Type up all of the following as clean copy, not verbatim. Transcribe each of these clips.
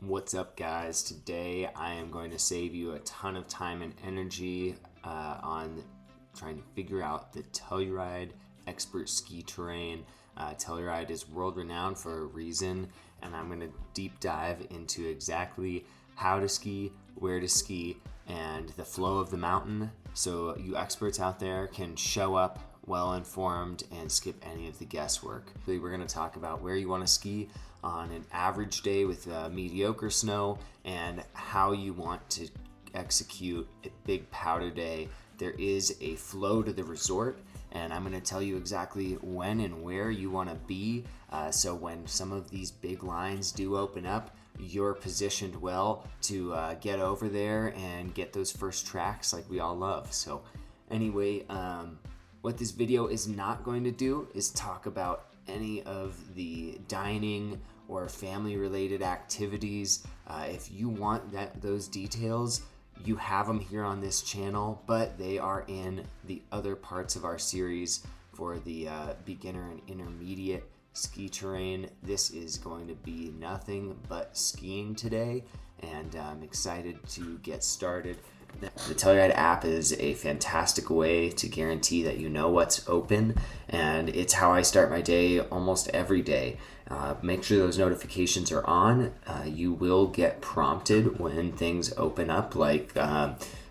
What's up, guys? Today I am going to save you a ton of time and energy on trying to figure out the Telluride expert ski terrain. Telluride is world renowned for a reason, and I'm going to deep dive into exactly how to ski, where to ski, and the flow of the mountain, so you experts out there can show up well informed and skip any of the guesswork. We're going to talk about where you want to ski on an average day with mediocre snow and how you want to execute a big powder day. There is a flow to the resort, and I'm going to tell you exactly when and where you want to be, so when some of these big lines do open up, you're positioned well to get over there and get those first tracks like we all love. So anyway, what this video is not going to do is talk about any of the dining or family related activities. If you want those details, you have them here on this channel, but they are in the other parts of our series for the beginner and intermediate ski terrain. This is going to be nothing but skiing today, and I'm excited to get started. The Telluride app is a fantastic way to guarantee that you know what's open, and it's how I start my day almost every day. Make sure those notifications are on. You will get prompted when things open up, like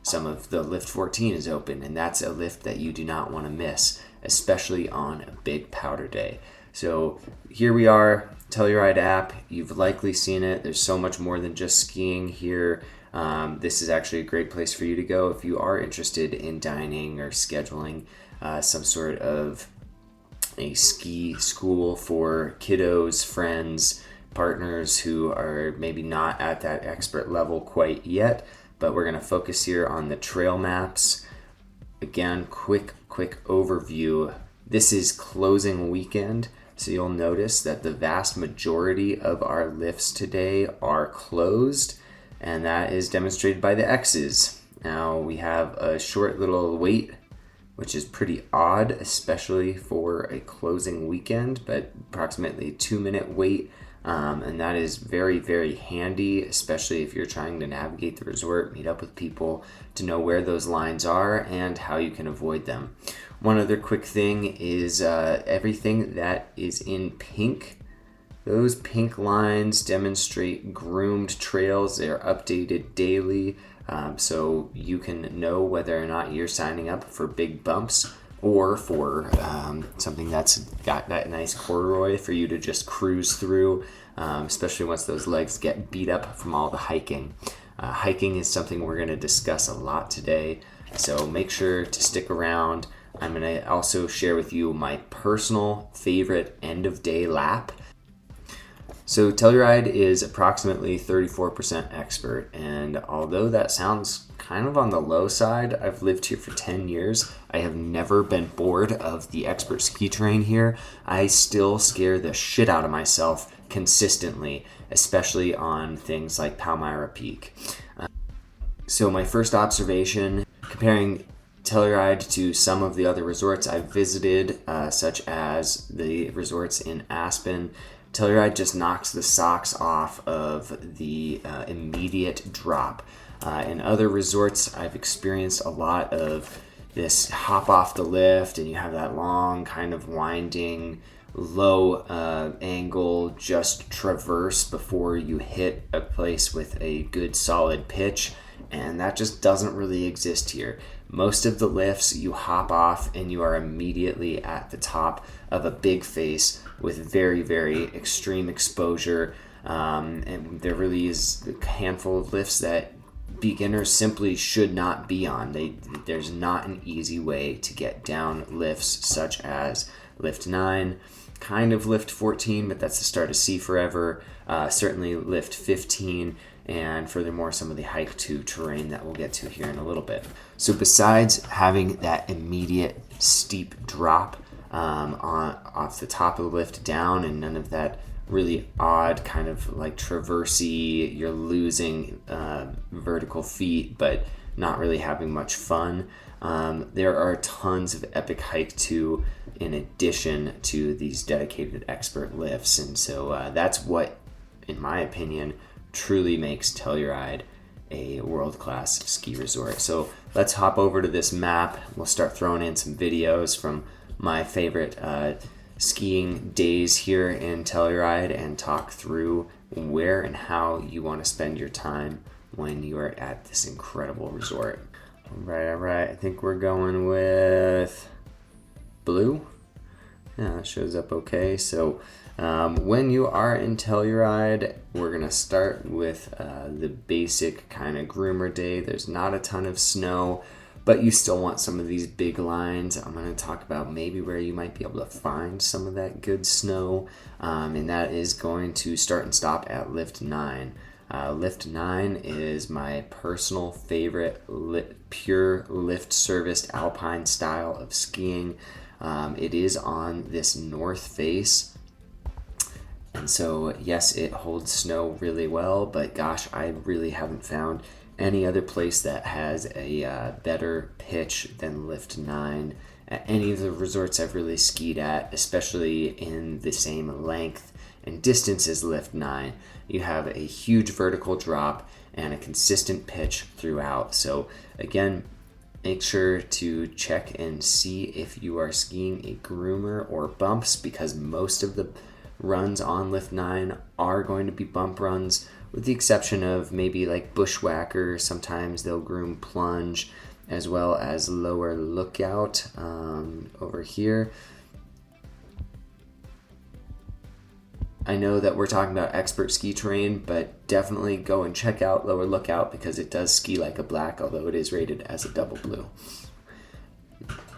some of the lift 14 is open, and that's a lift that you do not want to miss, especially on a big powder day. So here we are, Telluride app. You've likely seen it. There's so much more than just skiing here. This is actually a great place for you to go if you are interested in dining or scheduling some sort of a ski school for kiddos, friends, partners who are maybe not at that expert level quite yet. But we're going to focus here on the trail maps. Again, quick overview. This is closing weekend, so you'll notice that the vast majority of our lifts today are closed, and that is demonstrated by the X's. Now we have a short little wait, which is pretty odd, especially for a closing weekend, but approximately a 2-minute wait, and that is very, very handy, especially if you're trying to navigate the resort, meet up with people, to know where those lines are and how you can avoid them. One other quick thing is everything that is in pink. Those pink lines demonstrate groomed trails. They're updated daily, so you can know whether or not you're signing up for big bumps or for something that's got that nice corduroy for you to just cruise through, especially once those legs get beat up from all the hiking. Hiking is something we're going to discuss a lot today, so make sure to stick around. I'm going to also share with you my personal favorite end of day lap. So Telluride is approximately 34% expert, and although that sounds kind of on the low side, I've lived here for 10 years. I have never been bored of the expert ski terrain here. I still scare the shit out of myself consistently, especially on things like Palmayra Peak. So my first observation, comparing Telluride to some of the other resorts I've visited, such as the resorts in Aspen, Telluride just knocks the socks off of the immediate drop. In other resorts, I've experienced a lot of this hop off the lift, and you have that long kind of winding, low angle, just traverse before you hit a place with a good solid pitch, and that just doesn't really exist here. Most of the lifts, you hop off and you are immediately at the top of a big face with very, very extreme exposure. And there really is a handful of lifts that beginners simply should not be on. There's not an easy way to get down lifts such as lift 9, kind of lift 14, but that's the start of Sea Forever, certainly lift 15, and furthermore some of the hike to terrain that we'll get to here in a little bit. So besides having that immediate steep drop off the top of the lift down, and none of that really odd kind of like traversey, you're losing vertical feet but not really having much fun, there are tons of epic hike to in addition to these dedicated expert lifts, and so that's what, in my opinion, truly makes Telluride a world-class ski resort. So let's hop over to this map. We'll start throwing in some videos from my favorite skiing days here in Telluride and talk through where and how you want to spend your time when you are at this incredible resort. All right, I think we're going with blue. Yeah, that shows up okay. So when you are in Telluride, we're gonna start with the basic kind of groomer day. There's not a ton of snow, but you still want some of these big lines. I'm gonna talk about maybe where you might be able to find some of that good snow, and that is going to start and stop at Lift 9. Lift 9 is my personal favorite pure lift serviced alpine style of skiing. It is on this north face, and so yes, it holds snow really well, but gosh, I really haven't found any other place that has a better pitch than Lift 9 at any of the resorts I've really skied at, especially in the same length and distance as Lift 9. You have a huge vertical drop and a consistent pitch throughout. So again, make sure to check and see if you are skiing a groomer or bumps, because most of the runs on Lift 9 are going to be bump runs, with the exception of maybe like Bushwhacker. Sometimes they'll groom plunge, as well as lower lookout over here. I know that we're talking about expert ski terrain, but definitely go and check out lower lookout because it does ski like a black, although it is rated as a double blue.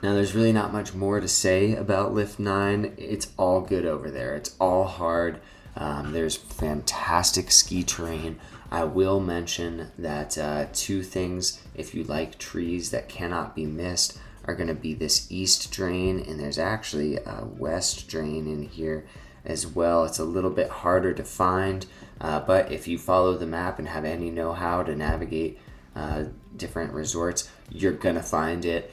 Now there's really not much more to say about Lift 9. It's all good over there. It's all hard. There's fantastic ski terrain. I will mention that two things, if you like trees that cannot be missed, are going to be this east drain, and there's actually a west drain in here as well. It's a little bit harder to find, but if you follow the map and have any know-how to navigate different resorts, you're gonna find it.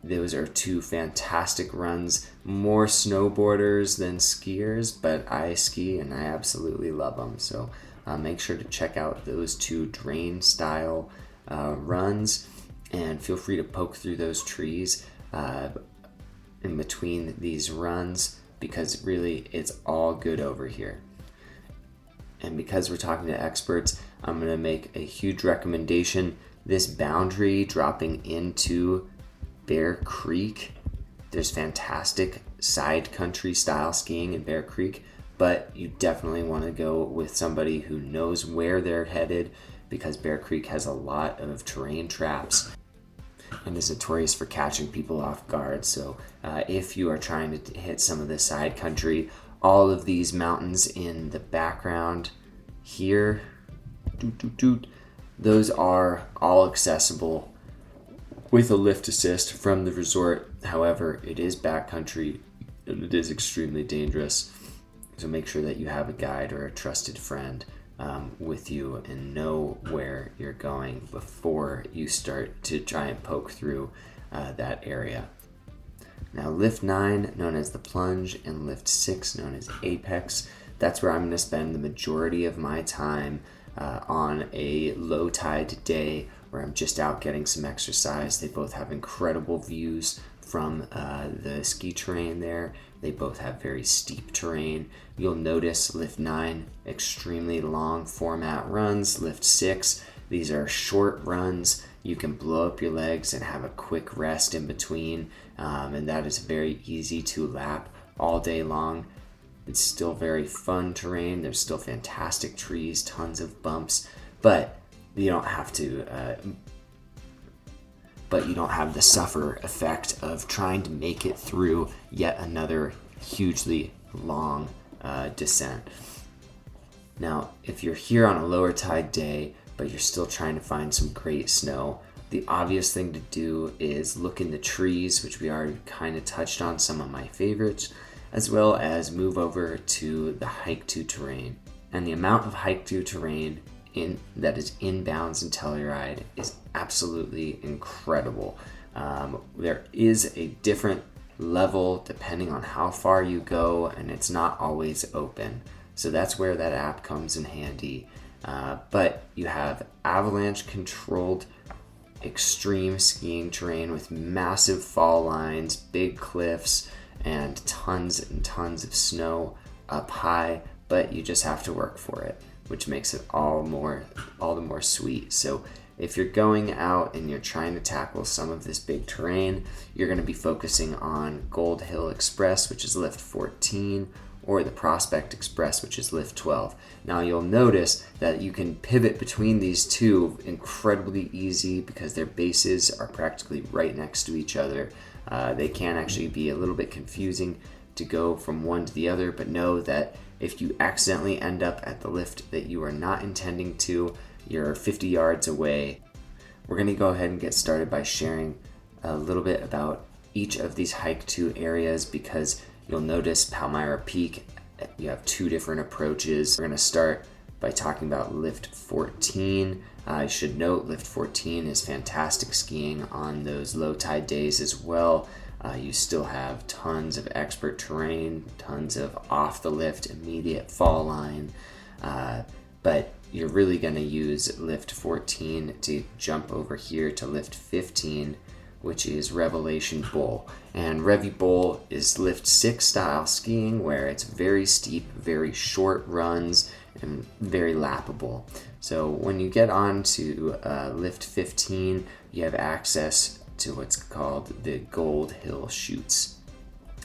Those are two fantastic runs, more snowboarders than skiers, but I ski and I absolutely love them. So make sure to check out those two drain style runs, and feel free to poke through those trees in between these runs, because really it's all good over here. And because we're talking to experts, I'm going to make a huge recommendation. This boundary dropping into Bear Creek, there's fantastic side country style skiing in Bear Creek, but you definitely want to go with somebody who knows where they're headed, because Bear Creek has a lot of terrain traps and is notorious for catching people off guard. So if you are trying to hit some of the side country, all of these mountains in the background here, those are all accessible with a lift assist from the resort. However, it is backcountry and it is extremely dangerous. So make sure that you have a guide or a trusted friend with you and know where you're going before you start to try and poke through that area. Now Lift 9, known as the Plunge, and Lift 6, known as Apex, that's where I'm going to spend the majority of my time on a low tide day where I'm just out getting some exercise. They both have incredible views from the ski terrain there. They both have very steep terrain. You'll notice Lift 9, extremely long format runs. Lift 6, these are short runs. You can blow up your legs and have a quick rest in between, and that is very easy to lap all day long. It's still very fun terrain. There's still fantastic trees, tons of bumps, but you don't have to you don't have the suffer effect of trying to make it through yet another hugely long descent. Now, if you're here on a lower tide day, but you're still trying to find some great snow, the obvious thing to do is look in the trees, which we already kind of touched on some of my favorites, as well as move over to the hike to terrain. And the amount of hike to terrain that is inbounds in Telluride is absolutely incredible. There is a different level depending on how far you go, and it's not always open. So that's where that app comes in handy. but you have avalanche controlled extreme skiing terrain with massive fall lines, big cliffs, and tons of snow up high, but you just have to work for it, which makes it all the more sweet. So if you're going out and you're trying to tackle some of this big terrain, you're going to be focusing on Gold Hill Express, which is lift 14, or the Prospect Express, which is lift 12. Now you'll notice that you can pivot between these two incredibly easy because their bases are practically right next to each other. They can actually be a little bit confusing to go from one to the other, but know that if you accidentally end up at the lift that you are not intending to, you're 50 yards away. We're going to go ahead and get started by sharing a little bit about each of these hike to areas, because you'll notice Palmayra Peak, you have two different approaches. We're going to start by talking about lift 14. I should note lift 14 is fantastic skiing on those low tide days as well. You still have tons of expert terrain, tons of off the lift immediate fall line, but you're really going to use lift 14 to jump over here to lift 15, which is Revelation Bowl. And Revy Bowl is lift 6 style skiing, where it's very steep, very short runs, and very lappable. So when you get on to lift 15, you have access to what's called the Gold Hill chutes.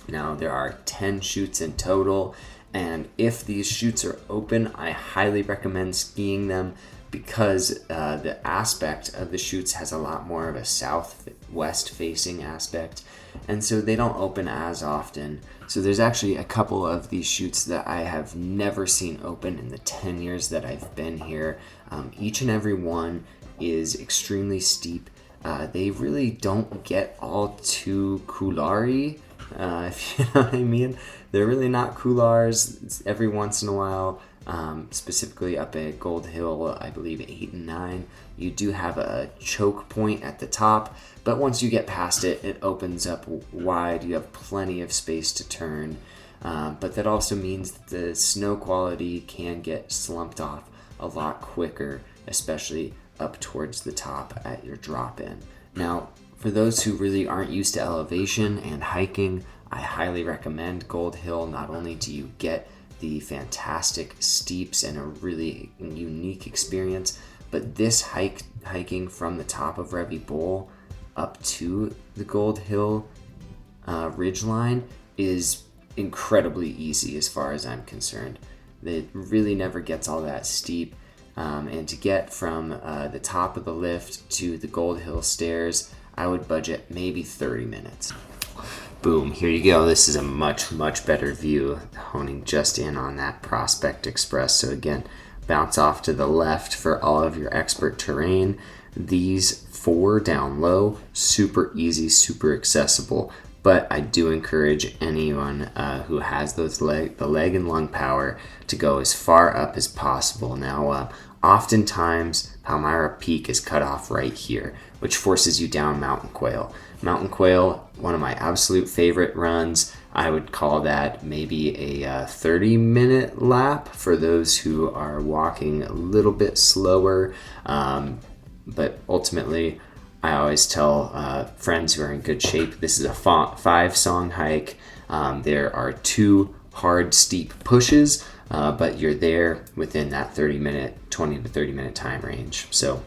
Now there are 10 chutes in total, and if these chutes are open, I highly recommend skiing them, because the aspect of the chutes has a lot more of a southwest facing aspect, and so they don't open as often. So there's actually a couple of these chutes that I have never seen open in the 10 years that I've been here. Each and every one is extremely steep. They really don't get all too couloir-y, if you know what I mean. They're really not couloirs. It's every once in a while. Specifically up at Gold Hill, I believe 8 and 9, you do have a choke point at the top, but once you get past it, it opens up wide. You have plenty of space to turn, but that also means that the snow quality can get slumped off a lot quicker, especially up towards the top at your drop-in. Now, for those who really aren't used to elevation and hiking, I highly recommend Gold Hill. Not only do you get the fantastic steeps and a really unique experience, but this hiking from the top of Revy Bowl up to the Gold Hill ridgeline is incredibly easy as far as I'm concerned. It really never gets all that steep, and to get from the top of the lift to the Gold Hill stairs, I would budget maybe 30 minutes. Boom, here you go. This is a much better view, honing just in on that Prospect Express. So again, bounce off to the left for all of your expert terrain. These 4 down low, super easy, super accessible, but I do encourage anyone who has the leg and lung power to go as far up as possible. Now, oftentimes Palmayra Peak is cut off right here, which forces you down Mountain Quail. Mountain Quail, one of my absolute favorite runs. I would call that maybe a 30-minute lap for those who are walking a little bit slower. But ultimately, I always tell friends who are in good shape, this is a 5-song hike. There are 2 hard, steep pushes, but you're there within that 20 to 30 minute time range. So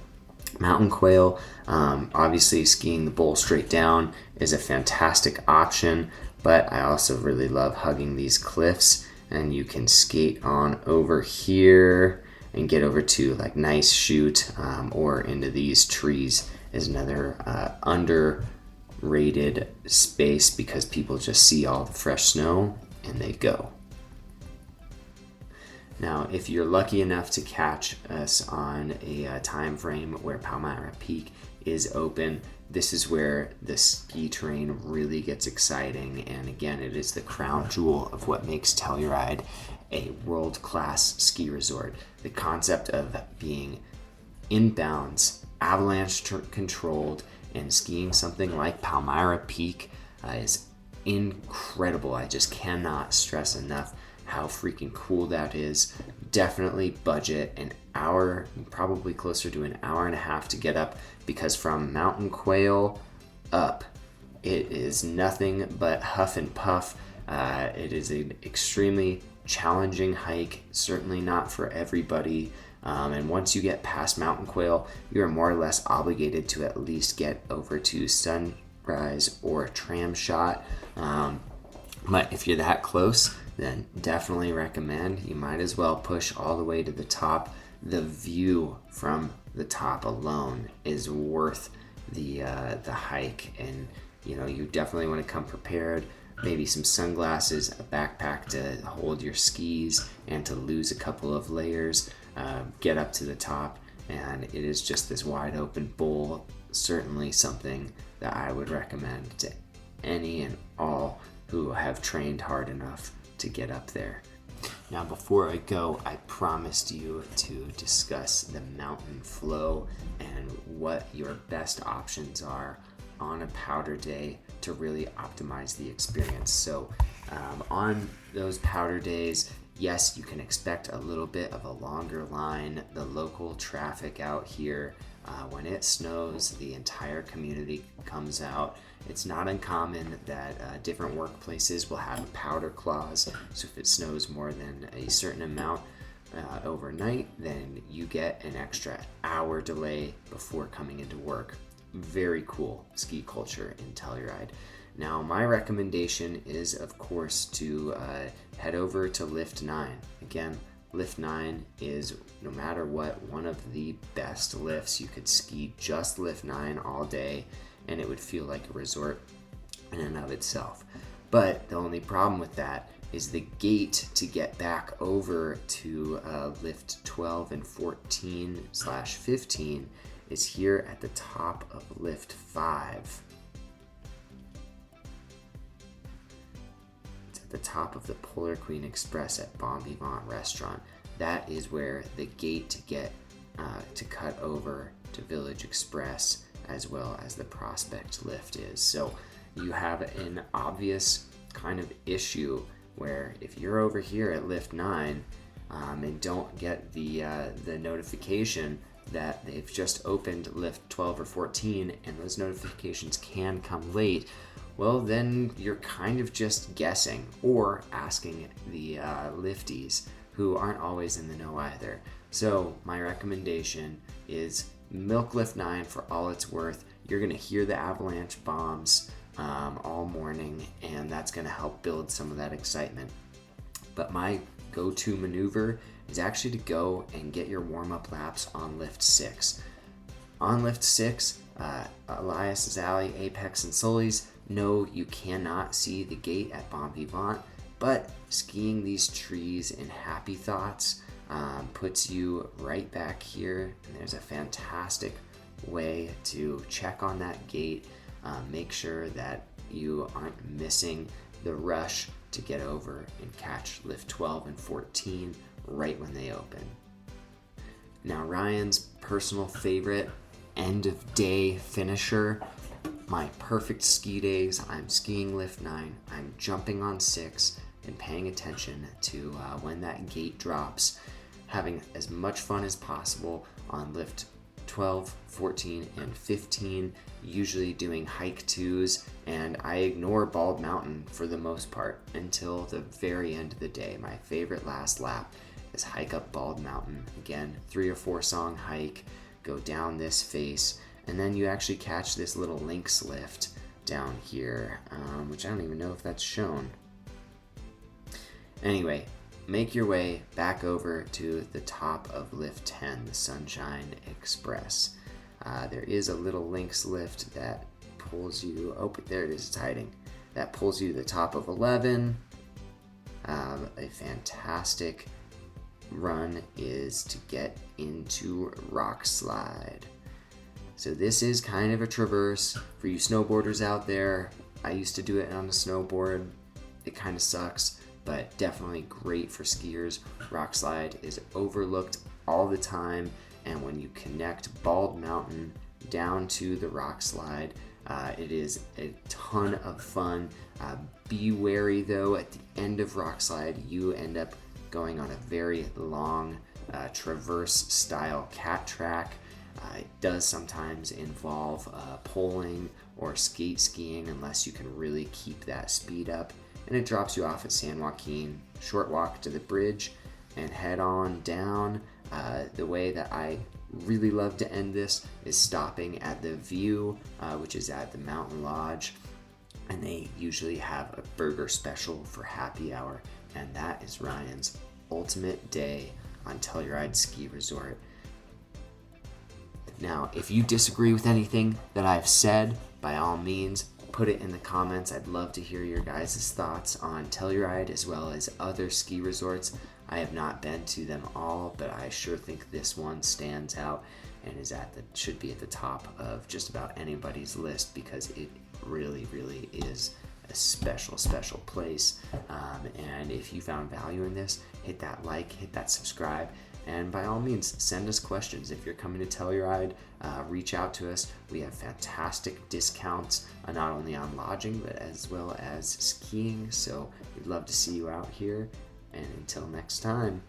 Mountain Quail, obviously skiing the bowl straight down is a fantastic option, but I also really love hugging these cliffs, and you can skate on over here and get over to like nice chute, or into these trees is another underrated space, because people just see all the fresh snow and they go. Now, if you're lucky enough to catch us on a time frame where Palmayra Peak is open, this is where the ski terrain really gets exciting. And again, it is the crown jewel of what makes Telluride a world-class ski resort. The concept of being inbounds, avalanche controlled, and skiing something like Palmayra Peak is incredible. I just cannot stress enough how freaking cool that is. Definitely budget an hour, probably closer to an hour and a half to get up, because from Mountain Quail up, it is nothing but huff and puff. It is an extremely challenging hike, certainly not for everybody. And once you get past Mountain Quail, you are more or less obligated to at least get over to Sunrise or Tram Shot. But if you're that close, then definitely recommend. You might as well push all the way to the top. The view from the top alone is worth the hike, and you definitely want to come prepared. Maybe some sunglasses, a backpack to hold your skis, and to lose a couple of layers. Get up to the top, and it is just this wide open bowl. Certainly something that I would recommend to any and all who have trained hard enough to get up there. Now, before I go, I promised you to discuss the mountain flow and what your best options are on a powder day to really optimize the experience. So on those powder days, yes, you can expect a little bit of a longer line. The local traffic out here, when it snows, the entire community comes out. It's not uncommon that different workplaces will have a powder clause. So if it snows more than a certain amount overnight, then you get an extra hour delay before coming into work. Very cool ski culture in Telluride. Now, my recommendation is, of course, to head over to Lift 9. Again, Lift 9 is, no matter what, one of the best lifts. You could ski just Lift 9 all day, and it would feel like a resort in and of itself. But the only problem with that is the gate to get back over to Lift 12 and 14/15 is here at the top of Lift 5. It's at the top of the Polar Queen Express at Bon Vivant restaurant. That is where the gate to get to cut over to Village Express, as well as the Prospect lift, is. So you have an obvious kind of issue where if you're over here at Lift 9 and don't get the notification that they've just opened Lift 12 or 14, and those notifications can come late, well, then you're kind of just guessing or asking the lifties, who aren't always in the know either. So my recommendation is milk Lift 9 for all it's worth. You're going to hear the avalanche bombs all morning, and that's going to help build some of that excitement. But my go-to maneuver is actually to go and get your warm-up laps on Lift 6. On Lift 6, Elias's Alley, Apex, and Sully's, no, you cannot see the gate at Bon Vivant, but skiing these trees in Happy Thoughts puts you right back here, and there's a fantastic way to check on that gate, make sure that you aren't missing the rush to get over and catch Lift 12 and 14 right when they open. Now, Ryan's personal favorite end of day finisher, my perfect ski days. I'm skiing Lift 9, I'm jumping on 6 and paying attention to when that gate drops, having as much fun as possible on Lift 12, 14, and 15, usually doing hike 2s, and I ignore Bald Mountain for the most part until the very end of the day. My favorite last lap is hike up Bald Mountain. Again, 3 or 4 song hike, go down this face, and then you actually catch this little Lynx lift down here, which I don't even know if that's shown. Anyway, make your way back over to the top of Lift 10, the Sunshine Express. There is a little Lynx lift that pulls you, oh, there it is, it's hiding. That pulls you to the top of 11. A fantastic run is to get into Rock Slide. So this is kind of a traverse for you snowboarders out there. I used to do it on a snowboard. It kind of sucks, but definitely great for skiers. Rock Slide is overlooked all the time, and when you connect Bald Mountain down to the Rock Slide, It is a ton of fun. Be wary though, at the end of rock slide, you end up going on a very long traverse style cat track. It does sometimes involve poling or skate skiing unless you can really keep that speed up. And it drops you off at San Joaquin, short walk to the bridge, and head on down. The way that I really love to end this is stopping at the View, which is at the Mountain Lodge, and they usually have a burger special for happy hour, and that is Ryan's ultimate day on Telluride Ski Resort. Now, if you disagree with anything that I've said, by all means, put it in the comments. I'd love to hear your guys' thoughts on Telluride as well as other ski resorts. I have not been to them all, but I sure think this one stands out and should be at the top of just about anybody's list, because it really, really is a special place. And if you found value in this, hit that like, hit that subscribe, and by all means, send us questions. If you're coming to Telluride, reach out to us. We have fantastic discounts, not only on lodging, but as well as skiing. So we'd love to see you out here. And until next time.